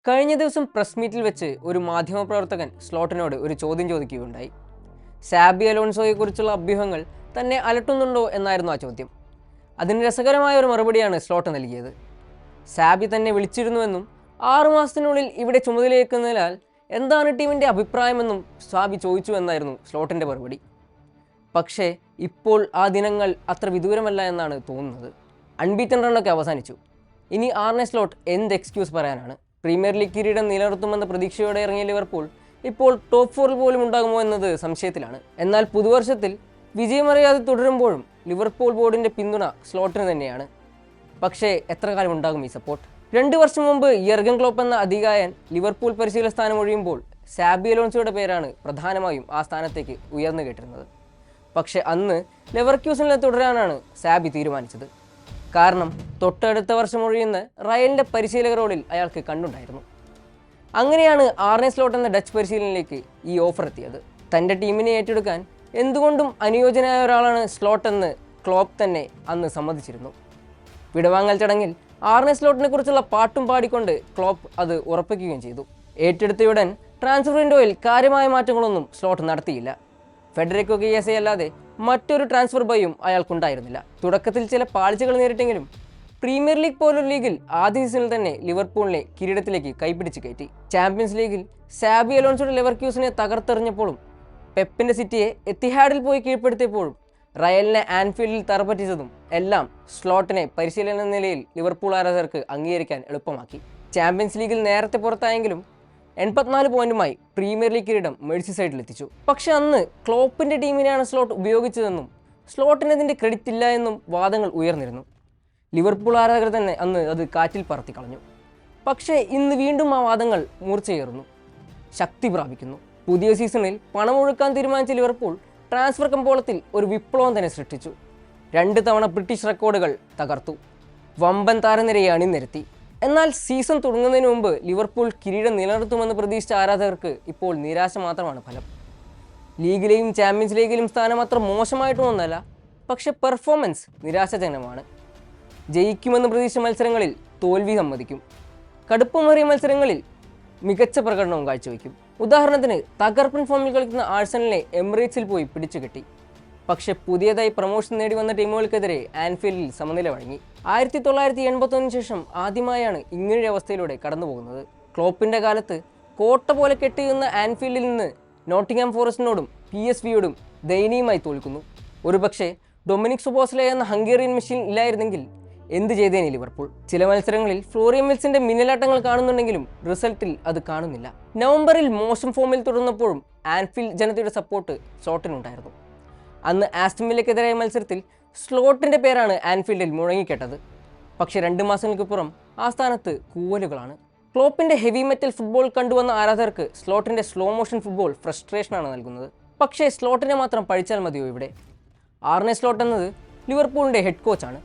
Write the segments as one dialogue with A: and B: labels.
A: കഴിഞ്ഞ ദിവസം പ്രസ് മീറ്റിൽ വെച്ച് ഒരു മാധ്യമപ്രവർത്തകൻ സ്ലോട്ടിനോട് ഒരു ചോദ്യം ചോദിക്കുകയുണ്ടായി. സാബി അലോൺസോയെക്കുറിച്ചുള്ള അഭ്യൂഹങ്ങൾ തന്നെ അലട്ടുന്നുണ്ടോ എന്നായിരുന്നു ആ ചോദ്യം. അതിന് രസകരമായ ഒരു മറുപടിയാണ് സ്ലോട്ട് നൽകിയത്. സാബി തന്നെ വിളിച്ചിരുന്നുവെന്നും 6 മാസത്തിനുള്ളിൽ ഇവിടെ ചുമതലയേൽക്കുന്നതിനാൽ എന്താണ് ടീമിൻ്റെ അഭിപ്രായമെന്നും സാബി ചോദിച്ചു എന്നായിരുന്നു സ്ലോട്ടിൻ്റെ മറുപടി. പക്ഷേ ഇപ്പോൾ ആ ദിനങ്ങൾ അത്ര വിദൂരമല്ല എന്നാണ് തോന്നുന്നത്. അൺബീറ്റൻ റണ്ണൊക്കെ അവസാനിച്ചു. ഇനി ആർനെ സ്ലോട്ട് എന്ത് എക്സ്ക്യൂസ് പറയാനാണ്? പ്രീമിയർ ലീഗ് കിരീടം നിലനിർത്തുമെന്ന പ്രതീക്ഷയോടെ ഇറങ്ങിയ ലിവർപൂൾ ഇപ്പോൾ ടോപ്പ് 4 പോലും ഉണ്ടാകുമോ എന്നത് സംശയത്തിലാണ്. എന്നാൽ പുതുവർഷത്തിൽ വിജയമറിയാതെ തുടരുമ്പോഴും ലിവർപൂൾ ബോർഡിൻ്റെ പിന്തുണ സ്ലോട്ടിന് തന്നെയാണ്. പക്ഷേ എത്ര കാലം ഉണ്ടാകും ഈ സപ്പോർട്ട്? 2 വർഷം മുമ്പ് യർഗൻ ക്ലോപ്പ് എന്ന അധികായൻ ലിവർപൂൾ പരിശീലന സ്ഥാനം ഒഴിയുമ്പോൾ സാബി അലോൺസോയുടെ പേരാണ് പ്രധാനമായും ആ സ്ഥാനത്തേക്ക് ഉയർന്നു കേട്ടിരുന്നത്. പക്ഷേ അന്ന് ലെവർക്യൂസനിൽ തുടരാനാണ് സാബി തീരുമാനിച്ചത്. കാരണം തൊട്ടടുത്ത വർഷം ഒഴിയുന്ന റയലിൻ്റെ പരിശീലക റോളിൽ അയാൾക്ക് കണ്ടുണ്ടായിരുന്നു. അങ്ങനെയാണ് ആർനെ സ്ലോട്ട് എന്ന ഡച്ച് പരിശീലനയിലേക്ക് ഈ ഓഫർ എത്തിയത്. തൻ്റെ ടീമിനെ ഏറ്റെടുക്കാൻ എന്തുകൊണ്ടും അനുയോജ്യനായ ഒരാളാണ് സ്ലോട്ട് എന്ന് ക്ലോപ്പ് തന്നെ അന്ന് സമ്മതിച്ചിരുന്നു. വിടവാങ്ങൽ ചടങ്ങിൽ ആർനെ സ്ലോട്ടിനെ കുറിച്ചുള്ള പാട്ടും പാടിക്കൊണ്ട് ക്ലോപ്പ് അത് ഉറപ്പിക്കുകയും ചെയ്തു. ഏറ്റെടുത്തയുടൻ ട്രാൻസ്ഫർ വിൻഡോയിൽ കാര്യമായ മാറ്റങ്ങളൊന്നും സ്ലോട്ട് നടത്തിയില്ല. ഫെഡറിക്കോ കിയേസെ അല്ലാതെ മറ്റൊരു ട്രാൻസ്ഫർ ബൈയും അയാൾക്കുണ്ടായിരുന്നില്ല. തുടക്കത്തിൽ ചില പാളിച്ചകൾ നേരിട്ടെങ്കിലും പ്രീമിയർ ലീഗ് പോലൊരു ലീഗിൽ ആദ്യ സീസണിൽ തന്നെ ലിവർപൂളിനെ കിരീടത്തിലേക്ക് കൈപിടിച്ച് കയറ്റി. ചാമ്പ്യൻസ് ലീഗിൽ സാബി അലോൺസോയുടെ ലെവർക്യൂസിനെ തകർത്തെറിഞ്ഞപ്പോഴും പെപ്പിൻ്റെ സിറ്റിയെ എത്തിഹാഡിൽ പോയി കീഴ്പ്പെടുത്തിയപ്പോഴും റയലിനെ ആൻഫീൽഡിൽ തറപ്പറ്റിച്ചതും എല്ലാം സ്ലോട്ടിനെ പരിശീലന നിലയിൽ ലിവർപൂൾ ആരാധകർക്ക് അംഗീകരിക്കാൻ എളുപ്പമാക്കി. ചാമ്പ്യൻസ് ലീഗിൽ നേരത്തെ പുറത്തായെങ്കിലും 84 പോയിന്റുമായി പ്രീമിയർ ലീഗ് കിരീടം മെഴ്സിസൈഡിലെത്തിച്ചു. പക്ഷെ അന്ന് ക്ലോപ്പിൻ്റെ ടീമിനെയാണ് സ്ലോട്ട് ഉപയോഗിച്ചതെന്നും സ്ലോട്ടിന് അതിൻ്റെ ക്രെഡിറ്റ് ഇല്ല എന്നും വാദങ്ങൾ ഉയർന്നിരുന്നു. ലിവർപൂൾ ആരാധകർ തന്നെ അന്ന് അത് കാറ്റിൽ പറത്തി കളഞ്ഞു. പക്ഷേ ഇന്ന് വീണ്ടും ആ വാദങ്ങൾ മൂർച്ചയേറുന്നു, ശക്തി പ്രാപിക്കുന്നു. പുതിയ സീസണിൽ പണമൊഴുക്കാൻ തീരുമാനിച്ച ലിവർപൂൾ ട്രാൻസ്ഫർ കമ്പോളത്തിൽ ഒരു വിപ്ലവം തന്നെ സൃഷ്ടിച്ചു. 2 തവണ ബ്രിട്ടീഷ് റെക്കോർഡുകൾ തകർത്തു. വമ്പൻ താരനിരയെ അണിനിരത്തി. എന്നാൽ സീസൺ തുടങ്ങുന്നതിന് മുമ്പ് ലിവർപൂൾ കിരീടം നിലനിർത്തുമെന്ന് പ്രതീക്ഷിച്ച ആരാധകർക്ക് ഇപ്പോൾ നിരാശ മാത്രമാണ് ഫലം. ലീഗിലെയും ചാമ്പ്യൻസ് ലീഗിലും സ്ഥാനം അത്ര മോശമായിട്ടൊന്നുമല്ല, പക്ഷെ പെർഫോമൻസ് നിരാശാജനകമാണ്. ജയിക്കുമെന്ന് പ്രതീക്ഷിച്ച മത്സരങ്ങളിൽ തോൽവി സമ്മതിക്കും. കടുപ്പമേറിയ മത്സരങ്ങളിൽ മികച്ച പ്രകടനവും കാഴ്ചവെക്കും. ഉദാഹരണത്തിന് തകർപ്പൻ ഫോമിൽ കളിക്കുന്ന ആഴ്സണലിനെ എമിറേറ്റ്സിൽ പോയി പിടിച്ചുകെട്ടി. പക്ഷെ പുതിയതായി പ്രൊമോഷൻ നേടി വന്ന ടീമുകൾക്കെതിരെ ആൻഫീൽഡിൽ സമനില വഴങ്ങി. 1981 ശേഷം ആദ്യമായാണ് ഇങ്ങനൊരു അവസ്ഥയിലൂടെ കടന്നുപോകുന്നത്. ക്ലോപ്പിൻ്റെ കാലത്ത് കോട്ട പോലെ കെട്ടിയുന്ന ആൻഫീൽഡിൽ നിന്ന് നോട്ടിംഗ്ഹാം ഫോറസ്റ്റിനോടും PSVയോടും ദയനീയമായി തോൽക്കുന്നു. ഒരുപക്ഷെ ഡൊമിനിക് സുബോസ്ലെ എന്ന ഹംഗേറിയൻ മെഷീൻ ഇല്ലായിരുന്നെങ്കിൽ എന്ത് ചെയ്തേനെ ലിവർപൂൾ? ചില മത്സരങ്ങളിൽ ഫ്ലോറിയൻ വിൽസിൻ്റെ മിന്നലാട്ടങ്ങൾ കാണുന്നുണ്ടെങ്കിലും റിസൾട്ടിൽ അത് കാണുന്നില്ല. നവംബറിൽ മോശം ഫോമിൽ തുടർന്നപ്പോഴും ആൻഫീൽഡ് ജനതയുടെ സപ്പോർട്ട് സ്ലോട്ടിനുണ്ടായിരുന്നു. അന്ന് ആസ്റ്റൺ വില്ലയ്ക്കെതിരായ മത്സരത്തിൽ സ്ലോട്ടിൻ്റെ പേരാണ് ആൻഫീൽഡിൽ മുഴങ്ങിക്കേട്ടത്. പക്ഷേ 2 മാസങ്ങൾക്കിപ്പുറം ആ സ്ഥാനത്ത് കൂവലുകളാണ്. ക്ലോപ്പിൻ്റെ ഹെവി മെറ്റൽ ഫുട്ബോൾ കണ്ടുവന്ന ആരാധകർക്ക് സ്ലോട്ടിൻ്റെ സ്ലോ മോഷൻ ഫുട്ബോൾ ഫ്രസ്ട്രേഷനാണ് നൽകുന്നത്. പക്ഷേ സ്ലോട്ടിനെ മാത്രം പഴിച്ചാൽ മതിയോ ഇവിടെ? ആർനെ സ്ലോട്ട് എന്നത് ലിവർപൂളിൻ്റെ ഹെഡ് കോച്ചാണ്.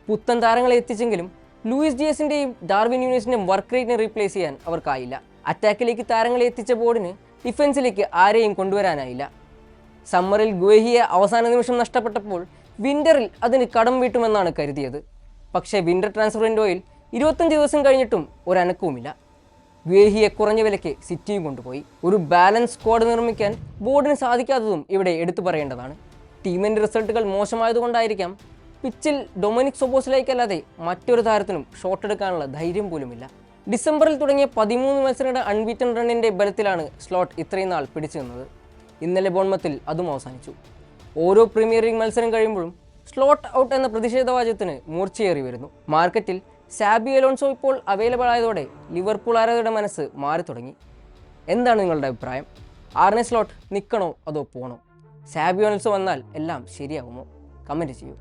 A: പുത്തൻ താരങ്ങളെ എത്തിച്ചെങ്കിലും ലൂയിസ് ഡിയസിൻ്റെയും ഡാർവിൻ ന്യൂനസിൻ്റെയും വർക്ക് റേറ്റിനെ റീപ്ലേസ് ചെയ്യാൻ അവർക്കായില്ല. അറ്റാക്കിലേക്ക് താരങ്ങളെ എത്തിച്ച ബോർഡിന് ഡിഫൻസിലേക്ക് ആരെയും കൊണ്ടുവരാനായില്ല. സമ്മറിൽ ഗുവേഹിയെ അവസാന നിമിഷം നഷ്ടപ്പെട്ടപ്പോൾ വിൻ്ററിൽ അതിന് കടം വീട്ടുമെന്നാണ് കരുതിയത്. പക്ഷേ വിൻ്റർ ട്രാൻസ്ഫർ വിൻഡോയിൽ 25 ദിവസം കഴിഞ്ഞിട്ടും ഒരനക്കവുമില്ല. ഗുവേഹിയെ കുറഞ്ഞ വിലയ്ക്ക് സിറ്റിയും കൊണ്ടുപോയി. ഒരു ബാലൻസ് സ്ക്വാഡ് നിർമ്മിക്കാൻ ബോർഡിന് സാധിക്കാത്തതും ഇവിടെ എടുത്തു പറയേണ്ടതാണ്. ടീമിൻ്റെ റിസൾട്ടുകൾ മോശമായതുകൊണ്ടായിരിക്കാം പിച്ചിൽ ഡൊമിനിക് സൊബോസ്ലൈക്കല്ലാതെ മറ്റൊരു താരത്തിനും ഷോട്ട് എടുക്കാനുള്ള ധൈര്യം പോലുമില്ല. ഡിസംബറിൽ തുടങ്ങിയ 13 മത്സരങ്ങളുടെ അൺബീറ്റൻ റണ്ണിൻ്റെ ബലത്തിലാണ് സ്ലോട്ട് ഇത്രയും നാൾ പിടിച്ചു നിന്നത്. ഇന്നലെ ബോൺമത്തിൽ അതും അവസാനിച്ചു. ഓരോ പ്രീമിയർ ലീഗ് മത്സരം കഴിയുമ്പോഴും സ്ലോട്ട് ഔട്ട് എന്ന പ്രതിഷേധവാചകത്തിന് മൂർച്ചയേറി വരുന്നു. മാർക്കറ്റിൽ സാബി അലോൺസോ ഇപ്പോൾ അവൈലബിൾ ആയതോടെ ലിവർപൂൾ ആരാധകരുടെ മനസ്സ് മാറി തുടങ്ങി. എന്താണ് നിങ്ങളുടെ അഭിപ്രായം? ആർനെ സ്ലോട്ട് നിൽക്കണോ അതോ പോണോ? സാബി അലോൺസോ വന്നാൽ എല്ലാം ശരിയാകുമോ? കമൻറ്റ് ചെയ്യൂ.